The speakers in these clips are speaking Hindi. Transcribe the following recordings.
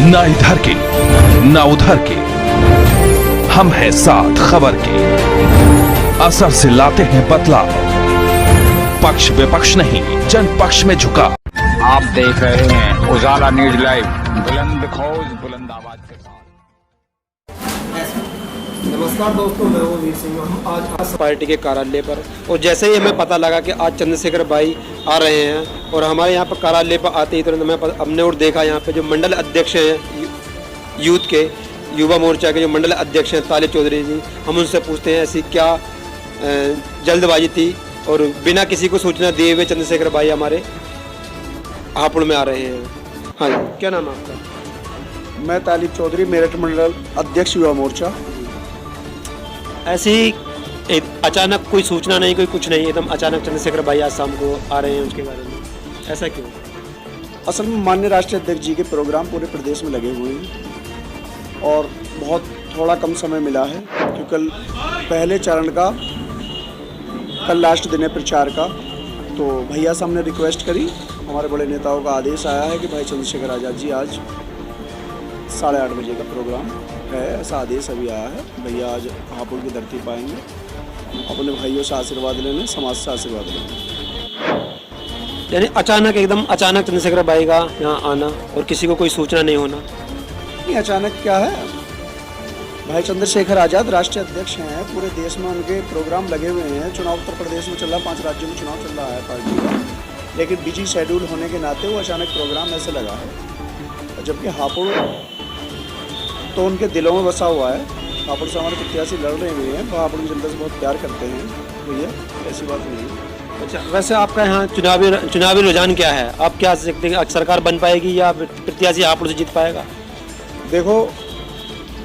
ना इधर के ना उधर के, हम हैं साथ खबर के। असर से लाते हैं बदलाव, पक्ष विपक्ष नहीं जन पक्ष में झुका। आप देख रहे हैं उजाला न्यूज लाइव, बुलंद खौज बुलंद आवाज के साथ। नमस्कार दोस्तों, मैं हूं वीर सिंह। हम आज पार्टी के कार्यालय पर, और जैसे ही हमें पता लगा कि आज चंद्रशेखर भाई आ रहे हैं और हमारे यहाँ पर कार्यालय पर आते ही तुरंत हमने और देखा यहाँ पे जो मंडल अध्यक्ष हैं यूथ के, युवा मोर्चा के जो मंडल अध्यक्ष हैं तालिब चौधरी जी, हम उनसे पूछते हैं ऐसी क्या जल्दबाजी थी और बिना किसी को सूचना दिए हुए चंद्रशेखर भाई हमारे हापुड़ में आ रहे हैं। हाँ जी, क्या नाम है आपका? मैं तालिब चौधरी, मेरठ मंडल अध्यक्ष युवा मोर्चा। ऐसी अचानक कोई सूचना नहीं, कोई कुछ नहीं, एकदम अचानक चंद्रशेखर भाई आज शाम को आ रहे हैं, उसके बारे में ऐसा क्यों? असल में माननीय राष्ट्रीय अध्यक्ष जी के प्रोग्राम पूरे प्रदेश में लगे हुए हैं और बहुत थोड़ा कम समय मिला है क्योंकि कल पहले चरण का कल लास्ट दिन है प्रचार का। तो भैया से हमने रिक्वेस्ट करी, हमारे बड़े नेताओं का आदेश आया है कि भाई चंद्रशेखर आज़ाद जी आज 8:30 बजे का प्रोग्राम है, ऐसा आदेश अभी आया है। भैया आज हापुड़ की धरती पाएंगे, अपने भाइयों से आशीर्वाद लेने, समाज से आशीर्वाद लेने। यानी अचानक, एकदम अचानक चंद्रशेखर भाई का यहाँ आना और किसी को कोई सूचना नहीं होना? नहीं, अचानक क्या है, भाई चंद्रशेखर आज़ाद राष्ट्रीय अध्यक्ष हैं, पूरे देश में उनके प्रोग्राम लगे हुए हैं। चुनाव उत्तर प्रदेश में चल रहा है, 5 राज्यों में चुनाव चल रहा है पार्टी का, लेकिन बिजी शेड्यूल होने के नाते वो अचानक प्रोग्राम ऐसे लगा है। जबकि हापुड़ तो उनके दिलों में बसा हुआ है, हापुड़ से हमारे प्रत्याशी लड़ रहे हुए हैं, वो हापुड़ की जनता से बहुत प्यार करते हैं भैया, ऐसी बात नहीं है। अच्छा, वैसे आपका यहाँ चुनावी रुझान क्या है? आप क्या सकते हैं, सरकार बन पाएगी या प्रत्याशी हापुड़ से जीत पाएगा? देखो,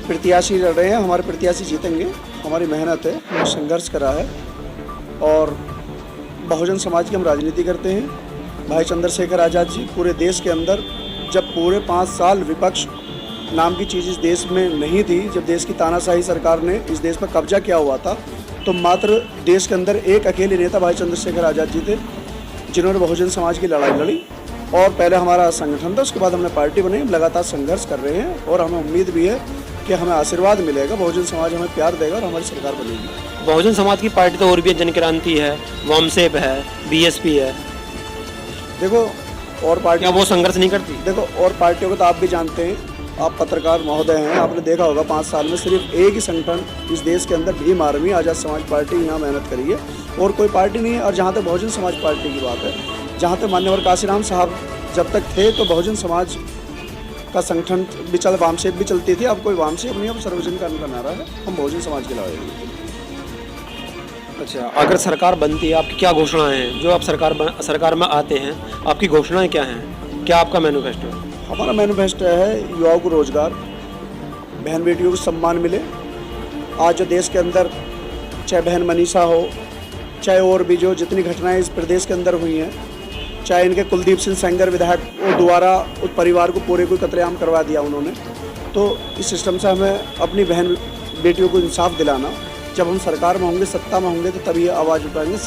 प्रत्याशी लड़ रहे हैं, हमारे प्रत्याशी जीतेंगे, हमारी मेहनत है, हमने संघर्ष करा है और बहुजन समाज की हम राजनीति करते हैं। भाई चंद्रशेखर आज़ाद जी पूरे देश के अंदर, जब पूरे 5 साल विपक्ष नाम की चीज़ इस देश में नहीं थी, जब देश की तानाशाही सरकार ने इस देश पर कब्जा किया हुआ था, तो मात्र देश के अंदर एक अकेले नेता भाई चंद्रशेखर आज़ाद जी थे जिन्होंने बहुजन समाज की लड़ाई लड़ी। और पहले हमारा संगठन था, उसके बाद हमने पार्टी बनाई, लगातार संघर्ष कर रहे हैं और हमें उम्मीद भी है कि हमें आशीर्वाद मिलेगा, बहुजन समाज हमें प्यार देगा और हमारी सरकार बनेगी। बहुजन समाज की पार्टी तो और भी है, जनक्रांति है, वामसेप है, बीएसपी है। देखो, और पार्टी क्या वो संघर्ष नहीं करती? देखो, और पार्टियों को तो आप भी जानते हैं, आप पत्रकार महोदय हैं, आपने देखा होगा 5 साल में सिर्फ एक ही संगठन इस देश के अंदर, भीम आर्मी आज़ाद समाज पार्टी यहाँ मेहनत करी है और कोई पार्टी नहीं है। और जहाँ तक बहुजन समाज पार्टी की बात है, जहाँ तक मान्यवर काशीराम साहब जब तक थे तो बहुजन समाज का संगठन भी चल, वामसेप भी चलती थी। अब कोई वामसेप नहीं, अब सर्वजन का उनका नारा है, हम बहुजन समाज के लड़ाई। अच्छा, अगर सरकार बनती है, आपकी क्या घोषणाएं हैं? जो आप सरकार में आते हैं, आपकी घोषणाएं क्या हैं? क्या आपका मैनिफेस्टो है? हमारा मैनिफेस्टो है युवाओं को रोजगार, बहन बेटियों को सम्मान मिले। आज जो देश के अंदर, चाहे बहन मनीषा हो, चाहे और भी जो जितनी घटनाएं इस प्रदेश के अंदर हुई हैं, चाहे इनके कुलदीप सिंह सेंगर विधायक वो दोबारा उस परिवार को पूरे को कत्लेआम करवा दिया उन्होंने, तो इस सिस्टम से हमें अपनी बहन बेटियों को इंसाफ दिलाना। जब हम सरकार में होंगे, सत्ता में होंगे, तो तभी आवाज़ उठाएंगे।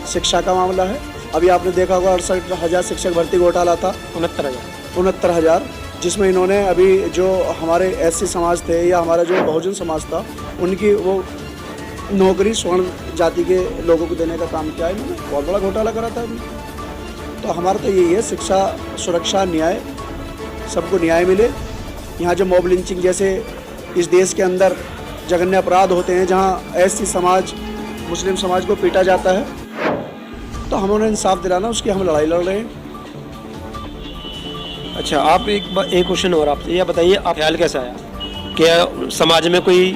शिक्षा का मामला है, अभी आपने देखा होगा 68,000 शिक्षक भर्ती घोटाला था, 69,000, जिसमें इन्होंने अभी जो हमारे SC समाज थे या हमारा जो बहुजन समाज था, उनकी वो नौकरी स्वर्ण जाति के लोगों को देने का काम किया, इन्होंने बहुत बड़ा घोटाला करा था अभी। तो हमारा तो यही है, शिक्षा, सुरक्षा, न्याय, सबको न्याय मिले। यहाँ जो मॉब लिंचिंग जैसे इस देश के अंदर जघन्य अपराध होते हैं, जहाँ SC समाज, मुस्लिम समाज को पीटा जाता है, तो हम उन्हें इंसाफ दिलाना, उसकी हम लड़ाई लड़ रहे हैं। अच्छा, आप एक क्वेश्चन और आपसे यह बताइए, आप ख्याल कैसा आया क्या समाज में कोई,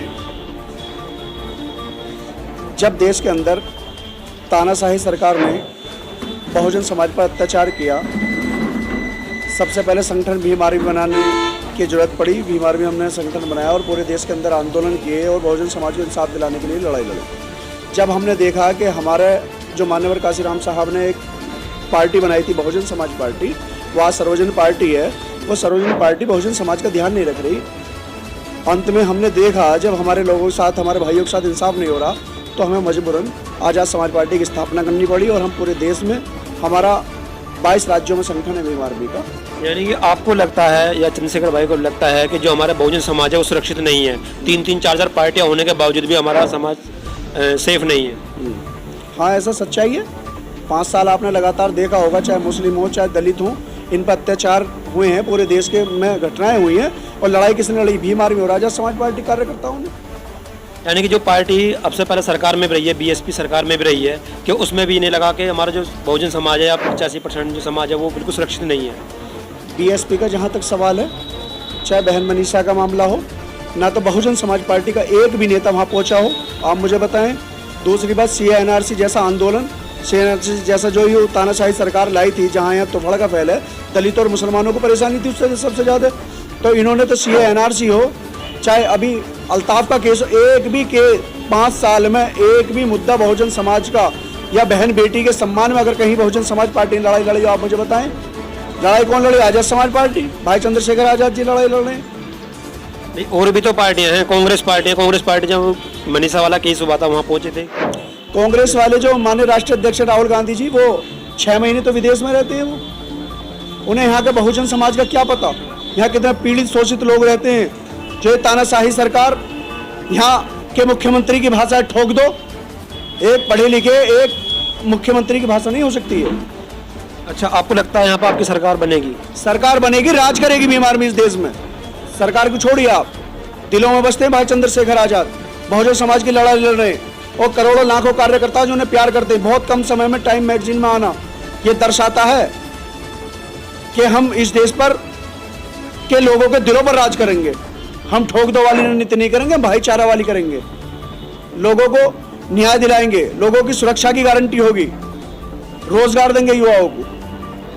जब देश के अंदर तानाशाही सरकार ने बहुजन समाज पर अत्याचार किया, सबसे पहले संगठन भीम आर्मी बनाने की जरूरत पड़ी। भीम आर्मी हमने संगठन बनाया और पूरे देश के अंदर आंदोलन किए और बहुजन समाज को इंसाफ दिलाने के लिए लड़ाई लड़ी। जब हमने देखा कि हमारे जो मान्यवर काशीराम साहब ने एक पार्टी बनाई थी, बहुजन समाज पार्टी, वो आज सर्वजन पार्टी है, वो सर्वजन पार्टी बहुजन समाज का ध्यान नहीं रख रही। अंत में हमने देखा, जब हमारे लोगों के साथ, हमारे भाइयों के साथ इंसाफ नहीं हो रहा, तो हमें मजबूरन आज़ाद समाज पार्टी की स्थापना करनी पड़ी और हम पूरे देश में हमारा 22 राज्यों में संगठन है भीम आर्मी का। यानी कि आपको लगता है या चंद्रशेखर भाई को लगता है कि जो हमारा बहुजन समाज है वो सुरक्षित नहीं है, 3-3, 4-4 पार्टियां होने के बावजूद भी हमारा समाज सेफ नहीं है? हाँ, ऐसा सच्चाई है। 5 साल आपने लगातार देखा होगा, चाहे मुस्लिम हो चाहे दलित हो, इन पर अत्याचार हुए हैं, पूरे देश के में घटनाएं हुई हैं, और लड़ाई किसने लड़ी? भीम आर्मी और आजाद समाज पार्टी कार्यकर्ताओं ने। यानी कि जो पार्टी अब से पहले सरकार में भी रही है, बीएसपी सरकार में भी रही है, कि उसमें भी इन्हें लगा कि हमारा जो बहुजन समाज है या 85% जो समाज है वो बिल्कुल सुरक्षित नहीं है। बीएसपी का जहाँ तक सवाल है, चाहे बहन मनीषा का मामला हो, ना तो बहुजन समाज पार्टी का एक भी नेता वहाँ पहुँचा हो, आप मुझे बताएं। दूसरी बात, CA-NRC जैसा आंदोलन, CA-NRC जैसा जो ये तानाशाही सरकार लाई थी, जहाँ यहाँ तोफड़ का फैल है, दलित और मुसलमानों को परेशानी थी उससे सबसे ज़्यादा, तो इन्होंने तो CA-NRC हो, चाहे अभी अल्ताफ का केस, एक भी के 5 साल में एक भी मुद्दा बहुजन समाज का या बहन बेटी के सम्मान में अगर कहीं बहुजन समाज पार्टी ने लड़ाई लड़ी, आप मुझे बताएं। लड़ाई कौन लड़ी? आजाद समाज पार्टी, भाई चंद्रशेखर आजाद जी लड़ाई लड़ रहे हैं। नहीं, और भी तो पार्टियां हैं, कांग्रेस पार्टी जब मनीषा वाला केस हुआ था वहाँ पहुंचे थे। कांग्रेस वाले जो माननीय राष्ट्रीय अध्यक्ष राहुल गांधी जी, वो 6 महीने तो विदेश में रहते हैं, वो उन्हें यहाँ के बहुजन समाज का क्या पता? यहाँ कितने पीड़ित शोषित लोग रहते हैं, जो तानाशाही सरकार यहाँ के मुख्यमंत्री की भाषा ठोक दो। एक पढ़े लिखे एक मुख्यमंत्री की भाषा नहीं हो सकती है। अच्छा, आपको लगता है यहाँ पर आपकी सरकार बनेगी? सरकार बनेगी, राज करेगी भीम आर्मी इस देश में। सरकार को छोड़िए आप, दिलों में बसते हैं भाई चंद्रशेखर आजाद, बहुजन समाज की लड़ाई लड़ रहे हैं, और करोड़ों लाखों कार्यकर्ता जो उन्हें प्यार करते हैं। बहुत कम समय में टाइम मैगजीन में आना ये दर्शाता है कि हम इस देश पर के लोगों के दिलों पर राज करेंगे। हम ठोक दो वाली नीति नहीं करेंगे, भाईचारा वाली करेंगे। लोगों को न्याय दिलाएंगे, लोगों की सुरक्षा की गारंटी होगी, रोजगार देंगे युवाओं को।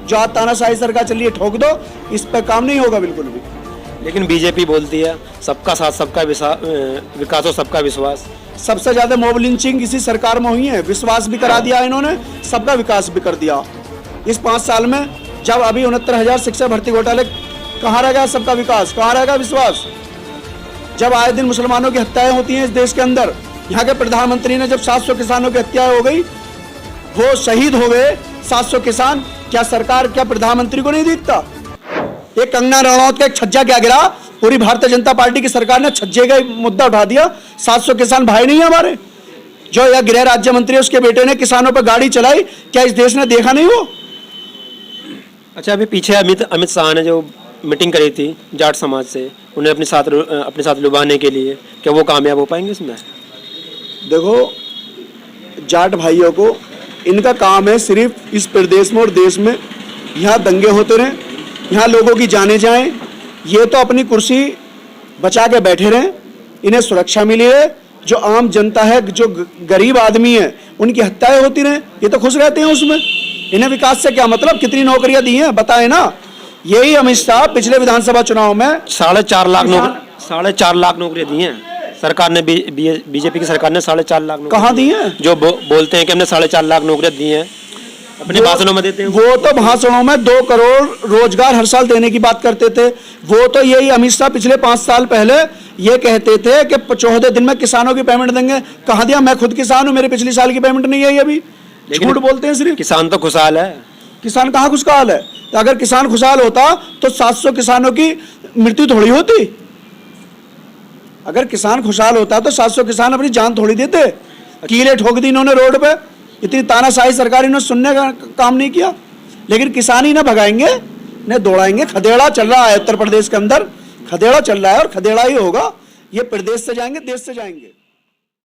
जो आज तानाशाही सरकार चलिए ठोक दो, इस पर काम नहीं होगा बिल्कुल भी। लेकिन बीजेपी बोलती है सबका साथ सबका विकास और सबका विश्वास। सबसे ज्यादा मॉब लिंचिंग इसी सरकार में हुई है। विश्वास भी करा दिया इन्होंने, सबका विकास भी कर दिया इस 5 साल में। जब अभी 69,000 शिक्षक भर्ती घोटाले, कहाँ रह गया सबका विकास, कहाँ रह गया विश्वास? जब आए दिन मुसलमानों की हत्याएं होती हैं इस देश के अंदर, यहाँ के प्रधानमंत्री ने जब 700 किसानों की हत्या हो गई, वो शहीद हो गए 700 किसान, क्या सरकार, क्या प्रधानमंत्री को नहीं दिखता? ये कंगना रनौत का एक छज्जा क्या गिरा, पूरी भारतीय जनता पार्टी की सरकार ने छज्जे का मुद्दा उठा दिया। 700 किसान भाई नहीं है हमारे? जो यह गृह राज्य मंत्री उसके बेटे ने किसानों पर गाड़ी चलाई, क्या इस देश ने देखा नहीं वो? अच्छा, अभी पीछे अमित शाह ने जो मीटिंग करी थी जाट समाज से, उन्हें अपने साथ लुभाने के लिए, क्या वो कामयाब हो पाएंगे इसमें? देखो, जाट भाइयों को इनका काम है सिर्फ इस प्रदेश में और देश में यहाँ दंगे होते रहें, यहाँ लोगों की जाने जाएं, ये तो अपनी कुर्सी बचा के बैठे रहें, इन्हें सुरक्षा मिली है। जो आम जनता है, जो गरीब आदमी है, उनकी हत्याएं होती रहें, ये तो खुश रहते हैं उसमें। इन्हें विकास से क्या मतलब? कितनी नौकरियां दी हैं बताएं ना। यही अमित शाह पिछले विधानसभा चुनाव में 4.5 लाख नौकरियां दी हैं सरकार ने। बीजेपी की सरकार ने 4.5 लाख कहाँ दी हैं? जो बोलते हैं कि हमने 4.5 लाख नौकरियां दी हैं, अपने भाषणों में देते हैं। वो तो भाषणों में 2 करोड़ रोजगार हर साल देने की बात करते थे। वो तो यही अमित शाह पिछले 5 साल पहले ये कहते थे कि 14 दिन में किसानों की पेमेंट देंगे। कहाँ दिया? मैं खुद किसान हूँ, मेरे पिछले साल की पेमेंट नहीं आई अभी। झूठ बोलते हैं सिर्फ। किसान तो खुशहाल है। किसान कहाँ खुशहाल है? तो अगर किसान खुशहाल होता तो 700 किसानों की मृत्यु थोड़ी होती। अगर किसान खुशहाल होता तो 700 किसान अपनी जान थोड़ी देते। कीले ठोक दी इन्होंने रोड पे, इतनी तानाशाही सरकार इन्होंने सुनने का काम नहीं किया। लेकिन किसान ही ना भगाएंगे, न दौड़ाएंगे। खदेड़ा चल रहा है उत्तर प्रदेश के अंदर, खदेड़ा चल रहा है और खदेड़ा ही होगा। ये प्रदेश से जाएंगे, देश से जाएंगे।